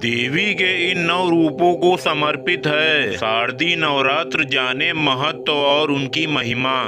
देवी के इन 9 रूपों को समर्पित है शारदीय नवरात्र। जाने महत्व और उनकी महिमा।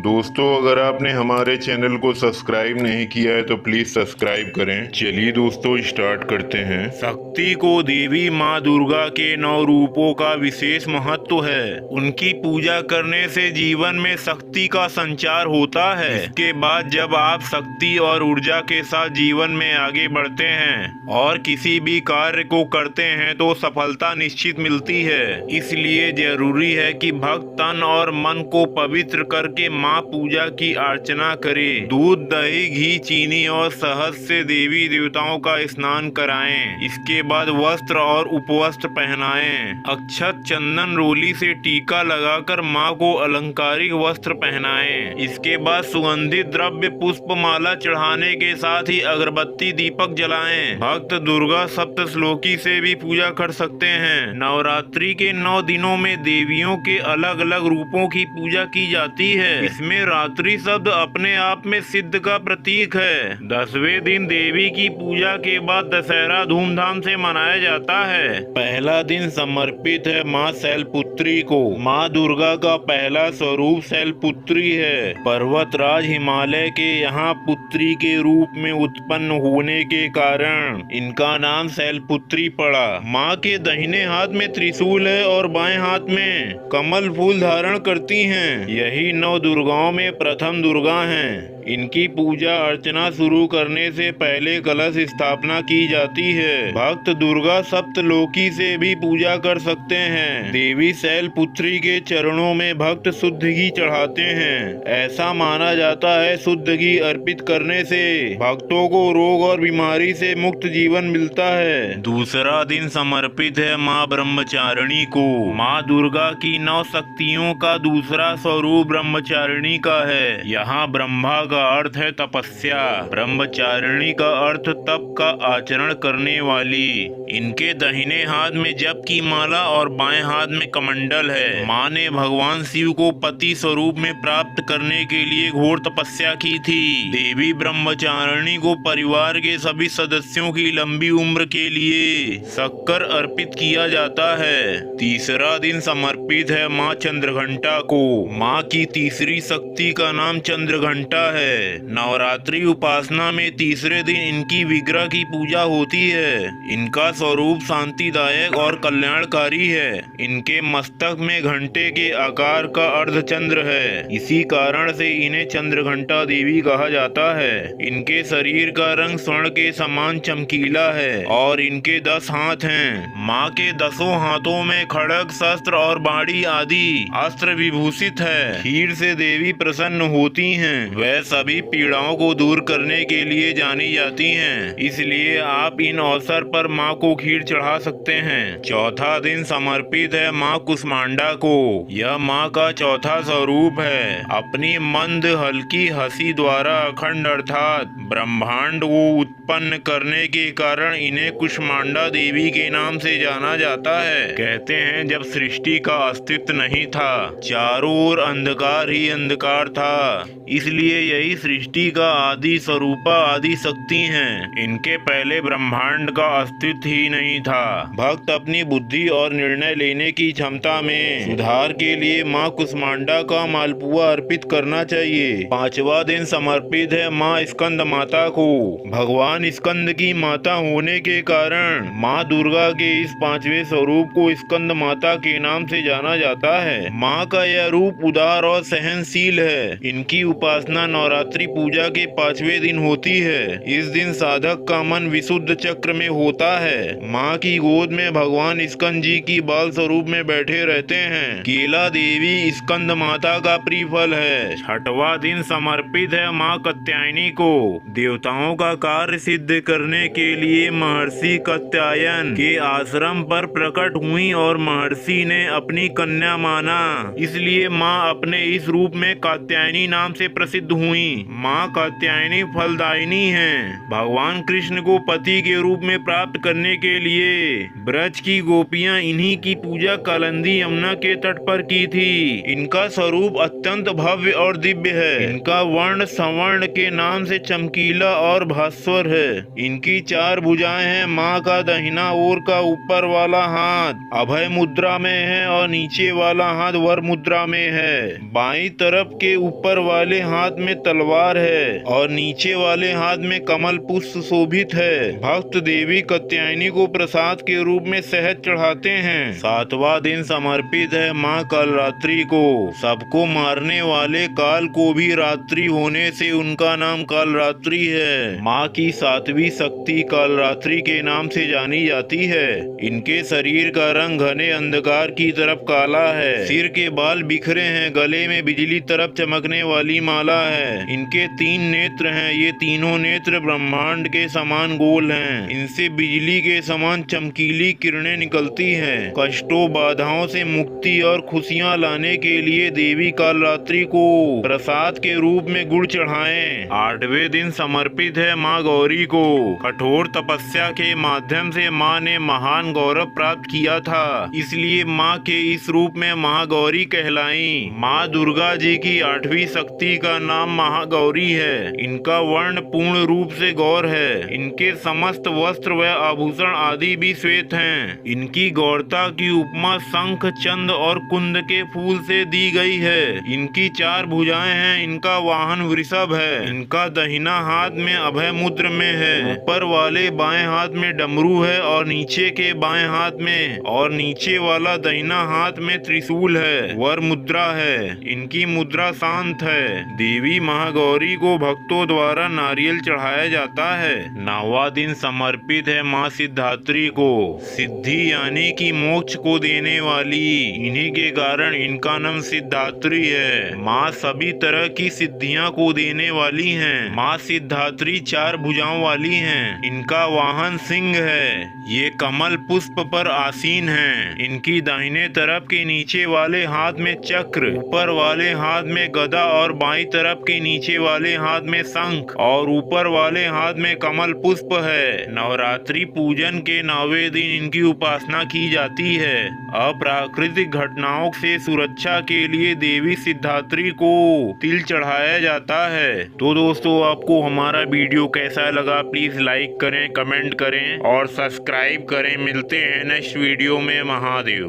दोस्तों, अगर आपने हमारे चैनल को सब्सक्राइब नहीं किया है तो प्लीज सब्सक्राइब करें। चलिए दोस्तों, स्टार्ट करते हैं। शक्ति को देवी माँ दुर्गा के 9 रूपों का विशेष महत्व है। उनकी पूजा करने से जीवन में शक्ति का संचार होता है। इसके बाद जब आप शक्ति और ऊर्जा के साथ जीवन में आगे बढ़ते हैं और किसी भी कार्य को करते हैं तो सफलता निश्चित मिलती है। इसलिए जरूरी है कि भक्त तन और मन को पवित्र करके माँ पूजा की अर्चना करे। दूध, दही, घी, चीनी और शहद से देवी देवताओं का स्नान कराएं। इसके बाद वस्त्र और उपवस्त्र पहनाएं। अक्षत, चंदन, रोली से टीका लगाकर माँ को अलंकारिक वस्त्र पहनाएं। इसके बाद सुगंधित द्रव्य, पुष्प माला चढ़ाने के साथ ही अगरबत्ती, दीपक जलाएं। भक्त दुर्गा सप्तश्लोकी से भी पूजा कर सकते हैं। नवरात्रि के 9 दिनों में देवियों के अलग अलग रूपों की पूजा की जाती है। इसमें रात्रि शब्द अपने आप में सिद्ध का प्रतीक है। 10वें दिन देवी की पूजा के बाद दशहरा धूमधाम से मनाया जाता है। पहला दिन समर्पित है माँ शैलपुत्री को। माँ दुर्गा का पहला स्वरूप शैलपुत्री है। पर्वतराज हिमालय के यहाँ पुत्री के रूप में उत्पन्न होने के कारण इनका नाम शैलपुत्री पड़ा। माँ के दाहिने हाथ में त्रिशूल है और बाएं हाथ में कमल फूल धारण करती हैं। यही 9 दुर्गाओं में प्रथम दुर्गा हैं। इनकी पूजा अर्चना शुरू करने से पहले कलश स्थापना की जाती है। भक्त दुर्गा सप्तलोकी से भी पूजा कर सकते हैं। देवी शैलपुत्री के चरणों में भक्त शुद्ध घी चढ़ाते हैं। ऐसा माना जाता है शुद्ध घी अर्पित करने से भक्तों को रोग और बीमारी से मुक्त जीवन मिलता है। दूसरा दिन समर्पित है माँ ब्रह्मचारिणी को। माँ दुर्गा की 9 शक्तियों का दूसरा स्वरूप ब्रह्मचारिणी का है। यहाँ ब्रह्मा का अर्थ है तपस्या, ब्रह्मचारिणी का अर्थ तप का आचरण करने वाली। इनके दाहिने हाथ में जप की माला और बाएं हाथ में कमंडल है। माँ ने भगवान शिव को पति स्वरूप में प्राप्त करने के लिए घोर तपस्या की थी। देवी ब्रह्मचारिणी को परिवार के सभी सदस्यों की लंबी उम्र के लिए शक्कर अर्पित किया जाता है। तीसरा दिन समर्पित है माँ चंद्रघंटा को। माँ की तीसरी शक्ति का नाम चंद्रघंटा है। नवरात्रि उपासना में तीसरे दिन इनकी विग्रह की पूजा होती है। इनका स्वरूप शांतिदायक और कल्याणकारी है। इनके मस्तक में घंटे के आकार का अर्धचंद्र है। इसी कारण से इन्हें चंद्रघंटा देवी कहा जाता है। इनके शरीर का रंग स्वर्ण के समान चमकीला है और इनके 10 हाथ हैं। माँ के 10 हाथों में खड्ग, शस्त्र और बाड़ी आदि अस्त्र विभूषित है। खीर से देवी प्रसन्न होती हैं। वह सभी पीड़ाओं को दूर करने के लिए जानी जाती हैं। इसलिए आप इन अवसर पर माँ को खीर चढ़ा सकते हैं। चौथा दिन समर्पित है माँ कुष्मांडा को। यह माँ का चौथा स्वरूप है। अपनी मंद हल्की हंसी द्वारा अखंड अर्थात ब्रह्मांड को उत्पन्न करने के कारण इन्हें कुष्मांडा देवी के नाम से जाना जाता है। कहते हैं जब सृष्टि का अस्तित्व नहीं था, चारों ओर अंधकार ही अंधकार था, इसलिए यही सृष्टि का आदि स्वरूपा आदि शक्ति हैं। इनके पहले ब्रह्मांड का अस्तित्व ही नहीं था। भक्त अपनी बुद्धि और निर्णय लेने की क्षमता में सुधार के लिए माँ कुष्मांडा का मालपुआ अर्पित करना चाहिए। 5वां दिन समर्पित है माँ स्कंद माता को। भगवान स्कंद की माता होने के कारण माँ दुर्गा के इस 5वें स्वरूप को स्कंद माता के नाम से जाना जाता है। माँ का यह रूप उदार और सहनशील है। इनकी उपासना नवरात्रि पूजा के 5वें दिन होती है। इस दिन साधक का मन विशुद्ध चक्र में होता है। माँ की गोद में भगवान स्कंद जी की बाल स्वरूप में बैठे रहते हैं। केला देवी स्कंद माता का प्रिय फल है। 6वां दिन समर्पित है माँ कात्यायनी को। देवताओं का कार्य सिद्ध करने के लिए महर्षि कात्यायन के आश्रम पर प्रकट हुई और महर्षि ने अपनी कन्या माना। इसलिए माँ अपने इस रूप में कात्यायनी नाम से प्रसिद्ध हुई। माँ कात्यायनी फलदायिनी हैं। भगवान कृष्ण को पति के रूप में प्राप्त करने करने के लिए। ब्रज की गोपियां इन्हीं की पूजा कालिंदी यमुना के तट पर की थी। इनका स्वरूप अत्यंत भव्य और दिव्य है। इनका वर्ण सवर्ण के नाम से चमकीला और भास्वर है। इनकी 4 भुजाएं हैं। माँ का दाहिना ओर का ऊपर वाला हाथ अभय मुद्रा में है और नीचे वाला हाथ वर मुद्रा में है। बाईं तरफ के ऊपर वाले हाथ में तलवार है और नीचे वाले हाथ में कमल पुष्प शोभित है। भक्त देवी कात्यायनी को प्रसाद के रूप में शहद चढ़ाते हैं। 7वां दिन समर्पित है माँ कालरात्रि को। सबको मारने वाले काल को भी रात्रि होने से उनका नाम कालरात्रि है। माँ की 7वीं शक्ति कालरात्रि के नाम से जानी जाती है। इनके शरीर का रंग घने अंधकार की तरफ काला है। सिर के बाल बिखरे हैं। गले में बिजली तरफ चमकने वाली माला है। इनके 3 नेत्र हैं। ये तीनों नेत्र ब्रह्मांड के समान गोल हैं। इनसे बिजली के समान चमकीली किरणें निकलती हैं। कष्टों बाधाओं से मुक्ति और खुशियां लाने के लिए देवी कालरात्रि को प्रसाद के रूप में गुड़ चढ़ाएं। 8वें दिन समर्पित है माँ गौरी को। कठोर तपस्या के माध्यम से माँ ने महान गौरव प्राप्त किया था, इसलिए माँ के इस रूप में महागौरी कहलाई। माँ दुर्गा जी की 8वीं शक्ति का नाम महागौरी है। इनका वर्ण पूर्ण रूप से गौर है। इनके समस्त वस्त्र व आभूषण आदि भी श्वेत हैं। इनकी गौरता की उपमा शंख चंद और कुंद के फूल से दी गई है। इनकी 4 भुजाएं हैं। इनका वाहन वृषभ है। इनका दाहिना हाथ में अभय मुद्र में है। ऊपर वाले बाएं हाथ में डमरू है और नीचे के बाएं हाथ में और नीचे वाला दाहिना हाथ में त्रिशूल है। वर मुद्रा है। इनकी मुद्रा शांत है। देवी महागौरी को भक्तों द्वारा नारियल चढ़ाया जाता है। 9वां दिन समर्पित है माँ सिद्धात्री को। सिद्धि यानी कि मोक्ष को देने वाली। इन्हीं के कारण इनका नाम सिद्धात्री है। माँ सभी तरह की सिद्धियां को देने वाली हैं। माँ सिद्धात्री 4 भुजाओं वाली हैं। इनका वाहन सिंह है। ये कमल पुष्प पर आसीन हैं। इनकी दाहिने तरफ के नीचे वाले हाथ में चक्र, ऊपर वाले हाथ में गदा और बाईं तरफ के नीचे वाले हाथ में शंख और ऊपर वाले हाथ में कमल पुष्प है। नवरात्रि पूजन के 9वें दिन इनकी उपासना की जाती है। अप्राकृतिक घटनाओं से सुरक्षा के लिए देवी सिद्धात्री को तिल चढ़ाया जाता है। तो दोस्तों, आपको हमारा वीडियो कैसा लगा प्लीज लाइक करें, कमेंट करें और सब्सक्राइब करें। मिलते हैं नेक्स्ट वीडियो में। महादेव।